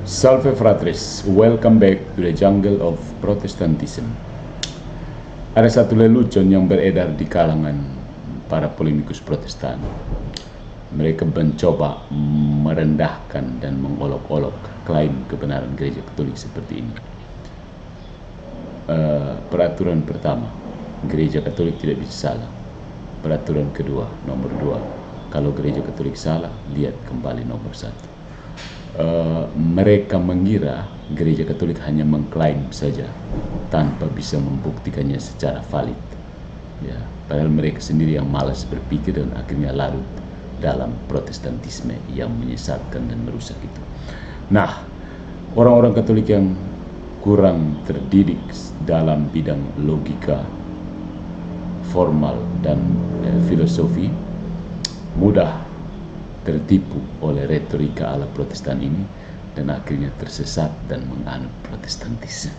Salve fratres, welcome back to the jungle of Protestantism. Ada satu lelucon yang beredar di kalangan para polemikus Protestan. Mereka mencoba merendahkan dan mengolok-olok klaim kebenaran gereja Katolik seperti ini. Peraturan pertama, gereja Katolik tidak bisa salah. Peraturan kedua, nomor 2, kalau gereja Katolik salah, lihat kembali nomor 1. Mereka mengira gereja Katolik hanya mengklaim saja tanpa bisa membuktikannya secara valid. Ya, padahal mereka sendiri yang malas berpikir dan akhirnya larut dalam Protestantisme yang menyesatkan dan merusak itu. Nah, orang-orang Katolik yang kurang terdidik dalam bidang logika formal dan filosofi mudah tertipu oleh retorika ala Protestan ini dan akhirnya tersesat dan menganut Protestantisme.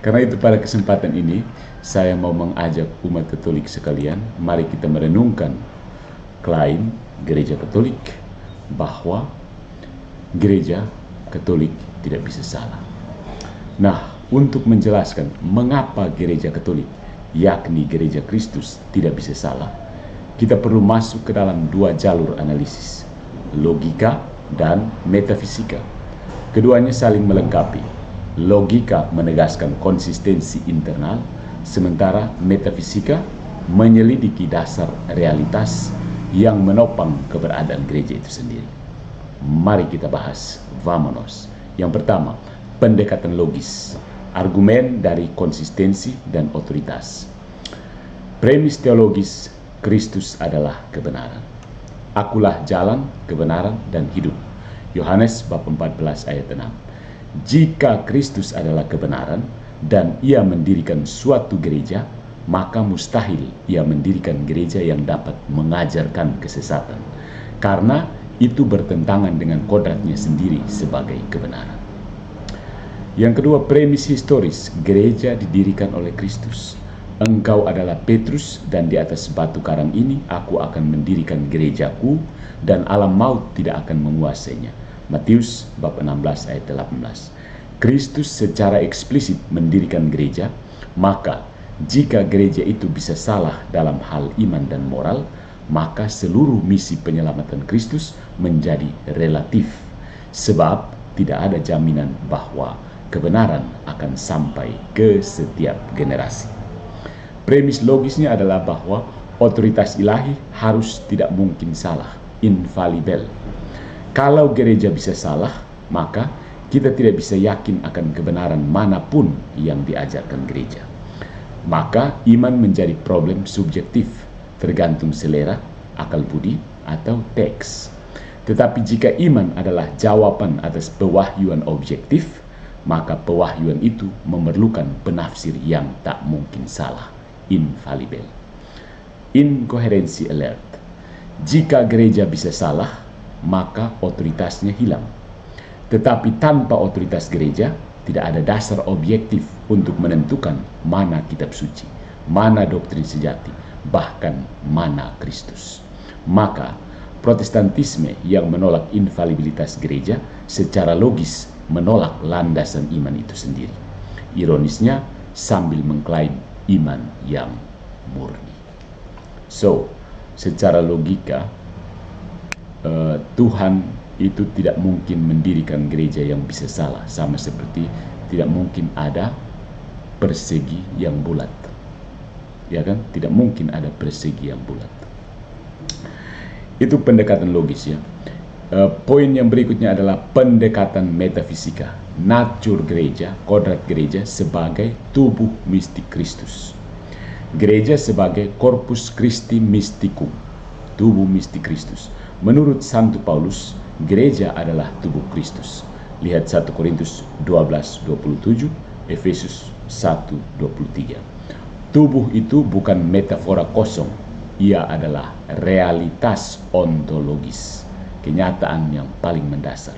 Karena itu pada kesempatan ini saya mau mengajak umat Katolik sekalian, mari kita merenungkan klaim gereja Katolik bahwa gereja Katolik tidak bisa salah. Nah, untuk menjelaskan mengapa gereja Katolik, yakni gereja Kristus, tidak bisa salah, kita perlu masuk ke dalam dua jalur analisis, logika dan metafisika. Keduanya saling melengkapi. Logika menegaskan konsistensi internal, sementara metafisika menyelidiki dasar realitas yang menopang keberadaan gereja itu sendiri. Mari kita bahas, vamonos. Yang pertama, pendekatan logis, argumen dari konsistensi dan otoritas. Premis teologis, Kristus adalah kebenaran. Akulah jalan, kebenaran, dan hidup. Yohanes bab 14 ayat 6. Jika Kristus adalah kebenaran dan ia mendirikan suatu gereja, maka mustahil ia mendirikan gereja yang dapat mengajarkan kesesatan. Karena itu bertentangan dengan kodratnya sendiri sebagai kebenaran. Yang kedua, premis historis, gereja didirikan oleh Kristus. Engkau adalah Petrus dan di atas batu karang ini aku akan mendirikan gerejaku dan alam maut tidak akan menguasainya. Matius bab 16 ayat 18. Kristus secara eksplisit mendirikan gereja, maka jika gereja itu bisa salah dalam hal iman dan moral, maka seluruh misi penyelamatan Kristus menjadi relatif. Sebab tidak ada jaminan bahwa kebenaran akan sampai ke setiap generasi. Premis logisnya adalah bahwa otoritas ilahi harus tidak mungkin salah, infalibel. Kalau gereja bisa salah, maka kita tidak bisa yakin akan kebenaran manapun yang diajarkan gereja. Maka iman menjadi problem subjektif, tergantung selera, akal budi, atau teks. Tetapi jika iman adalah jawaban atas pewahyuan objektif, maka pewahyuan itu memerlukan penafsir yang tak mungkin salah, infalibel. Inkoherensi alert. Jika gereja bisa salah, maka otoritasnya hilang. Tetapi tanpa otoritas gereja, tidak ada dasar objektif untuk menentukan mana kitab suci, mana doktrin sejati, bahkan mana Kristus. Maka Protestantisme yang menolak infalibilitas gereja secara logis menolak landasan iman itu sendiri. Ironisnya, sambil mengklaim iman yang murni. So, secara logika, Tuhan itu tidak mungkin mendirikan gereja yang bisa salah, sama seperti tidak mungkin ada persegi yang bulat. Ya kan? Tidak mungkin ada persegi yang bulat. Itu pendekatan logis ya. Poin yang berikutnya adalah pendekatan metafisika. Natur gereja, kodrat gereja sebagai tubuh mistik Kristus. Gereja sebagai corpus Christi mysticum, tubuh mistik Kristus. Menurut Santo Paulus, gereja adalah tubuh Kristus. Lihat 1 Korintus 12:27, Efesus 1:23. Tubuh itu bukan metafora kosong, ia adalah realitas ontologis, kenyataan yang paling mendasar.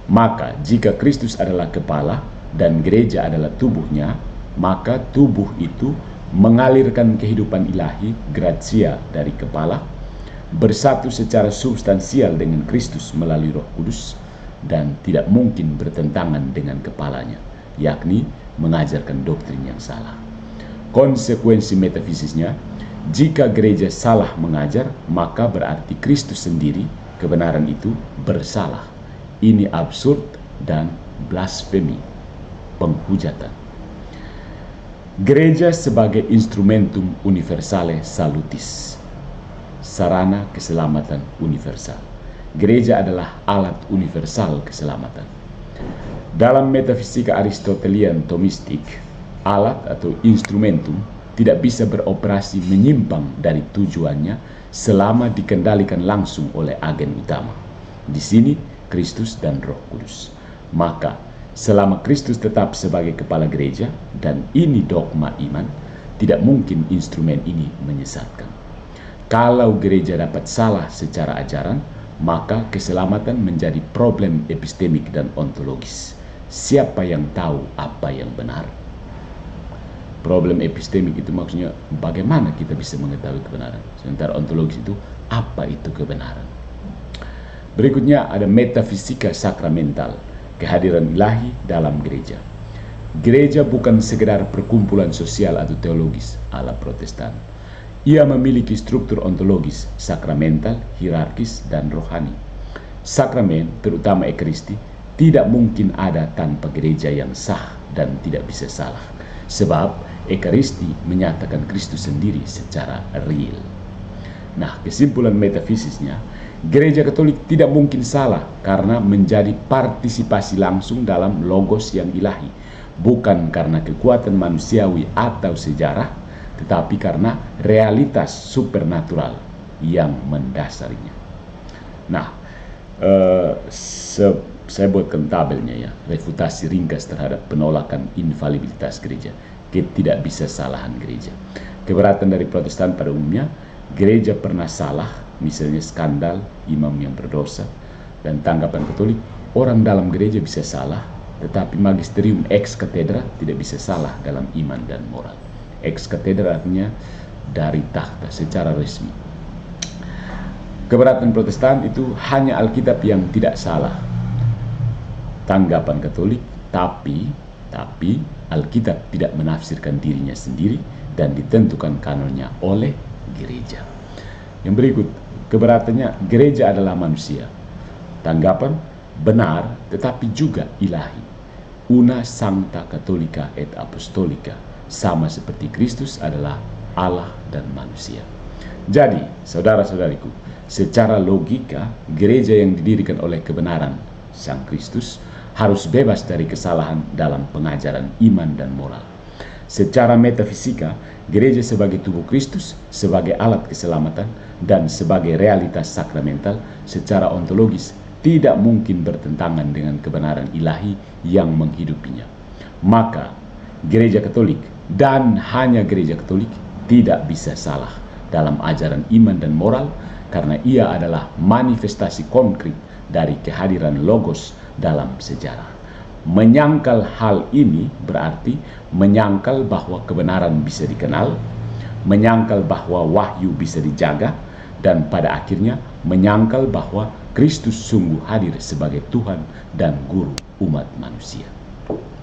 Maka jika Kristus adalah kepala dan gereja adalah tubuhnya, maka tubuh itu mengalirkan kehidupan ilahi, gratia dari kepala, bersatu secara substansial dengan Kristus melalui Roh Kudus, dan tidak mungkin bertentangan dengan kepalanya, yakni mengajarkan doktrin yang salah. Konsekuensi metafisisnya, jika gereja salah mengajar, maka berarti Kristus sendiri, kebenaran itu, bersalah. Ini absurd dan blasfemi, penghujatan. Gereja sebagai instrumentum universale salutis, sarana keselamatan universal. Gereja adalah alat universal keselamatan. Dalam metafisika Aristotelian Thomistik, alat atau instrumentum tidak bisa beroperasi menyimpang dari tujuannya selama dikendalikan langsung oleh agen utama. Di sini Kristus dan Roh Kudus. Maka selama Kristus tetap sebagai kepala gereja, dan ini dogma iman, tidak mungkin instrumen ini menyesatkan. Kalau gereja dapat salah secara ajaran, maka keselamatan menjadi problem epistemik dan ontologis. Siapa yang tahu apa yang benar? Problem epistemik itu maksudnya bagaimana kita bisa mengetahui kebenaran. Sementara ontologis itu apa itu kebenaran. Berikutnya ada metafisika sakramental, kehadiran ilahi dalam gereja. Gereja bukan sekedar perkumpulan sosial atau teologis ala Protestan. Ia memiliki struktur ontologis, sakramental, hierarkis, dan rohani. Sakramen, terutama Ekaristi, tidak mungkin ada tanpa gereja yang sah dan tidak bisa salah. Sebab Ekaristi menyatakan Kristus sendiri secara real. Nah, kesimpulan metafisisnya, Gereja Katolik tidak mungkin salah karena menjadi partisipasi langsung dalam logos yang ilahi, bukan karena kekuatan manusiawi atau sejarah, tetapi karena realitas supernatural yang mendasarinya. Nah, saya buatkan tabelnya ya, refutasi ringkas terhadap penolakan infalibilitas gereja, tidak bisa salahan gereja. Keberatan dari Protestan pada umumnya, gereja pernah salah, misalnya skandal, imam yang berdosa, dan tanggapan Katolik, orang dalam gereja bisa salah, tetapi magisterium ex cathedra tidak bisa salah dalam iman dan moral. Ex cathedra artinya dari tahta secara resmi. Keberatan Protestan itu hanya Alkitab yang tidak salah. Tanggapan Katolik, tapi Alkitab tidak menafsirkan dirinya sendiri dan ditentukan kanonnya oleh gereja. Yang berikut, keberatannya gereja adalah manusia. Tanggapan benar tetapi juga ilahi. Una sancta catholica et apostolica, sama seperti Kristus adalah Allah dan manusia. Jadi, saudara-saudariku, secara logika, gereja yang didirikan oleh kebenaran Sang Kristus harus bebas dari kesalahan dalam pengajaran iman dan moral. Secara metafisika, gereja sebagai tubuh Kristus, sebagai alat keselamatan, dan sebagai realitas sakramental secara ontologis tidak mungkin bertentangan dengan kebenaran ilahi yang menghidupinya. Maka, gereja Katolik dan hanya gereja Katolik tidak bisa salah dalam ajaran iman dan moral karena ia adalah manifestasi konkret dari kehadiran Logos dalam sejarah. Menyangkal hal ini berarti menyangkal bahwa kebenaran bisa dikenal, menyangkal bahwa wahyu bisa dijaga, dan pada akhirnya menyangkal bahwa Kristus sungguh hadir sebagai Tuhan dan Guru umat manusia.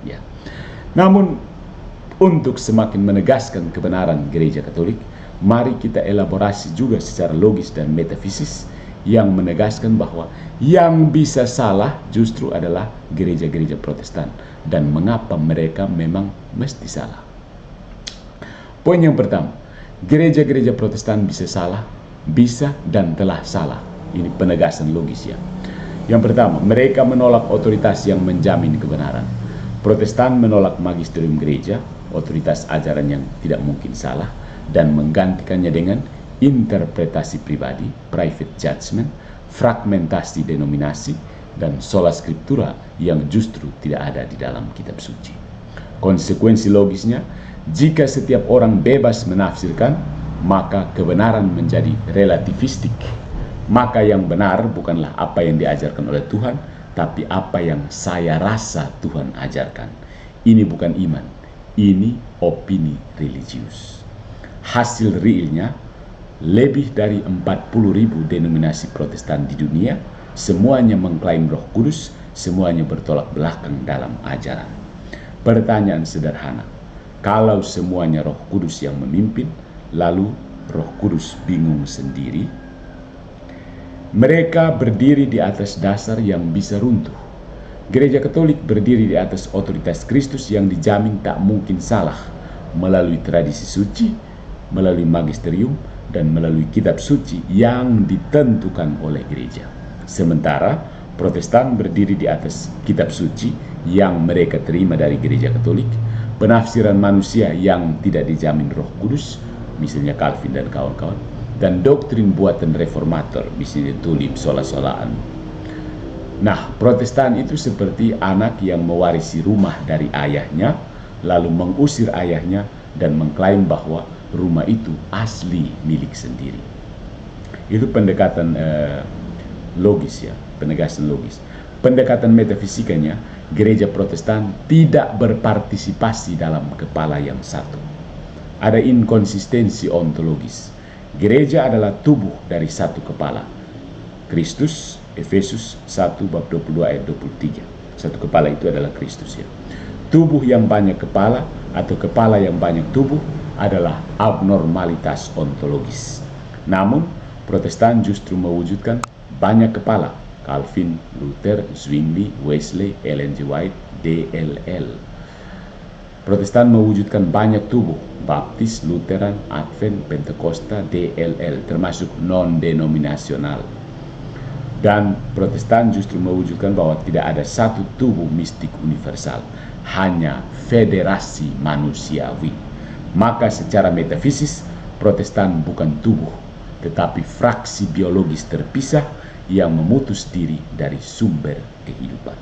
Ya. Namun, untuk semakin menegaskan kebenaran gereja Katolik, mari kita elaborasi juga secara logis dan metafisis yang menegaskan bahwa yang bisa salah justru adalah gereja-gereja Protestan, dan mengapa mereka memang mesti salah. Poin yang pertama, gereja-gereja Protestan bisa salah, bisa dan telah salah. Ini penegasan logis ya. Yang pertama, mereka menolak otoritas yang menjamin kebenaran. Protestan menolak magisterium gereja, otoritas ajaran yang tidak mungkin salah, dan menggantikannya dengan interpretasi pribadi, private judgment, fragmentasi denominasi, dan sola scriptura yang justru tidak ada di dalam kitab suci. Konsekuensi logisnya, jika setiap orang bebas menafsirkan, maka kebenaran menjadi relativistik. Maka yang benar bukanlah apa yang diajarkan oleh Tuhan, tapi apa yang saya rasa Tuhan ajarkan. Ini bukan iman, ini opini religius. Hasil realnya, lebih dari 40.000 denominasi Protestan di dunia semuanya mengklaim Roh Kudus, semuanya bertolak belakang dalam ajaran. Pertanyaan sederhana, kalau semuanya Roh Kudus yang memimpin, lalu Roh Kudus bingung sendiri? Mereka berdiri di atas dasar yang bisa runtuh. Gereja Katolik berdiri di atas otoritas Kristus yang dijamin tak mungkin salah melalui tradisi suci, melalui magisterium, dan melalui kitab suci yang ditentukan oleh gereja. Sementara Protestan berdiri di atas kitab suci yang mereka terima dari gereja Katolik, penafsiran manusia yang tidak dijamin Roh Kudus, misalnya Calvin dan kawan-kawan, dan doktrin buatan reformator, misalnya Tulip, sola-solaan. Nah, Protestan itu seperti anak yang mewarisi rumah dari ayahnya, lalu mengusir ayahnya dan mengklaim bahwa rumah itu asli milik sendiri. Itu pendekatan logis ya, penegasan logis. Pendekatan metafisikanya, gereja Protestan tidak berpartisipasi dalam kepala yang satu. Ada inkonsistensi ontologis. Gereja adalah tubuh dari satu kepala, Kristus. Efesus 1 bab 22 ayat 23. Satu kepala itu adalah Kristus ya. Tubuh yang banyak kepala atau kepala yang banyak tubuh adalah abnormalitas ontologis. Namun, Protestan justru mewujudkan banyak kepala. Calvin, Luther, Zwingli, Wesley, Ellen G. White, DLL. Protestan mewujudkan banyak tubuh. Baptis, Lutheran, Advent, Pentakosta, DLL, termasuk non-denominasional. Dan Protestan justru mewujudkan bahwa tidak ada satu tubuh mistik universal, hanya federasi manusiawi. Maka secara metafisis, Protestan bukan tubuh, tetapi fraksi biologis terpisah yang memutus diri dari sumber kehidupan.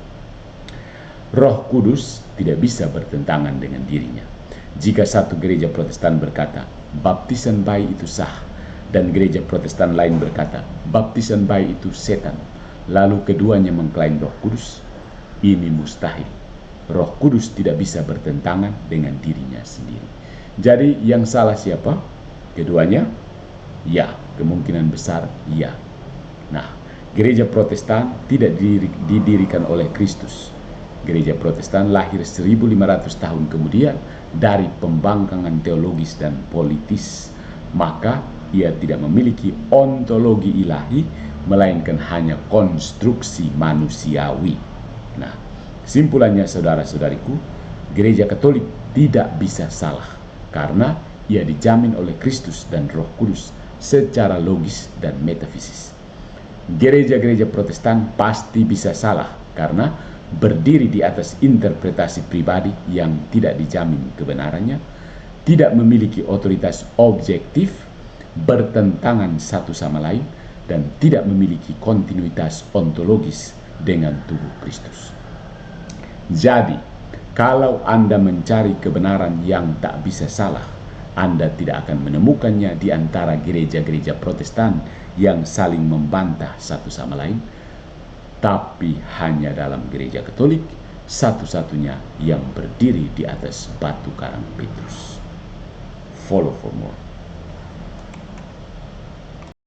Roh Kudus tidak bisa bertentangan dengan dirinya. Jika satu gereja Protestan berkata, baptisan bayi itu sah, dan gereja Protestan lain berkata, baptisan bayi itu setan, lalu keduanya mengklaim Roh Kudus, ini mustahil. Roh Kudus tidak bisa bertentangan dengan dirinya sendiri. Jadi yang salah siapa? Keduanya? Ya, kemungkinan besar ya. Nah, gereja Protestan tidak didirikan oleh Kristus. Gereja Protestan lahir 1500 tahun kemudian dari pembangkangan teologis dan politis. Maka ia tidak memiliki ontologi ilahi, melainkan hanya konstruksi manusiawi. Nah, kesimpulannya saudara-saudariku, gereja Katolik tidak bisa salah karena ia dijamin oleh Kristus dan Roh Kudus secara logis dan metafisis. Gereja-gereja Protestan pasti bisa salah karena berdiri di atas interpretasi pribadi yang tidak dijamin kebenarannya, tidak memiliki otoritas objektif, bertentangan satu sama lain, dan tidak memiliki kontinuitas ontologis dengan tubuh Kristus. Jadi, kalau Anda mencari kebenaran yang tak bisa salah, Anda tidak akan menemukannya di antara gereja-gereja Protestan yang saling membantah satu sama lain, tapi hanya dalam gereja Katolik, satu-satunya yang berdiri di atas batu karang Petrus. Follow for more.